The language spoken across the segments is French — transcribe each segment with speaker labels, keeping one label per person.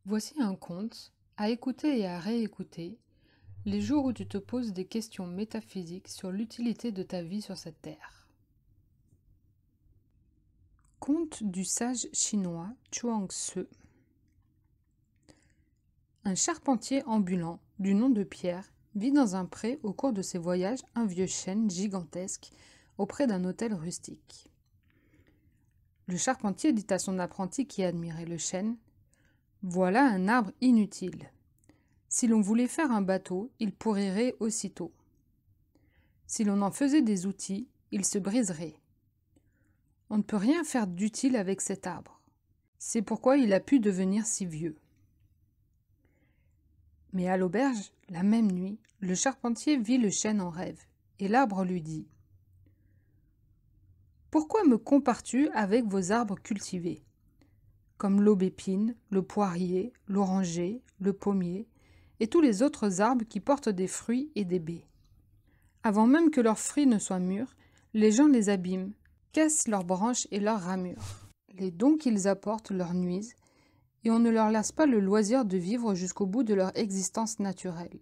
Speaker 1: Voici un conte à écouter et à réécouter les jours où tu te poses des questions métaphysiques sur l'utilité de ta vie sur cette terre. Conte du sage chinois Chuang-Tzu. Un charpentier ambulant du nom de Pierre vit dans un pré au cours de ses voyages un vieux chêne gigantesque auprès d'un hôtel rustique. Le charpentier dit à son apprenti qui admirait le chêne: « Voilà un arbre inutile. Si l'on voulait faire un bateau, il pourrirait aussitôt. Si l'on en faisait des outils, il se briserait. On ne peut rien faire d'utile avec cet arbre. C'est pourquoi il a pu devenir si vieux. » Mais à l'auberge, la même nuit, le charpentier vit le chêne en rêve, et l'arbre lui dit: « Pourquoi me compares-tu avec vos arbres cultivés, comme l'aubépine, le poirier, l'oranger, le pommier, et tous les autres arbres qui portent des fruits et des baies? Avant même que leurs fruits ne soient mûrs, les gens les abîment, cassent leurs branches et leurs ramures. Les dons qu'ils apportent leur nuisent, et on ne leur laisse pas le loisir de vivre jusqu'au bout de leur existence naturelle.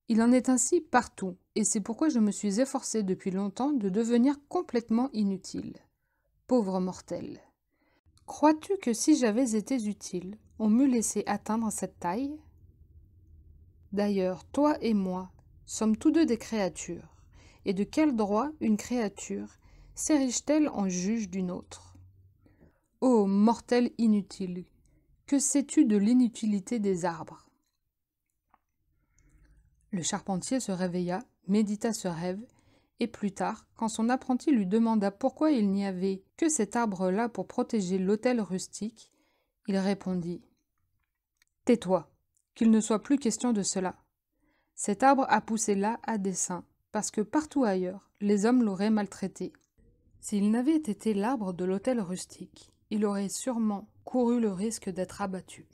Speaker 1: Il en est ainsi partout, et c'est pourquoi je me suis efforcé depuis longtemps de devenir complètement inutile. Pauvre mortel! Crois-tu que si j'avais été utile, on m'eût laissé atteindre cette taille? D'ailleurs, toi et moi sommes tous deux des créatures, et de quel droit une créature s'érige-t-elle en juge d'une autre? Ô mortel inutile, que sais-tu de l'inutilité des arbres? Le charpentier se réveilla, médita ce rêve, et plus tard, quand son apprenti lui demanda pourquoi il n'y avait que cet arbre-là pour protéger l'hôtel rustique, il répondit: « Tais-toi, qu'il ne soit plus question de cela. Cet arbre a poussé là à dessein, parce que partout ailleurs, les hommes l'auraient maltraité. S'il n'avait été l'arbre de l'hôtel rustique, il aurait sûrement couru le risque d'être abattu. »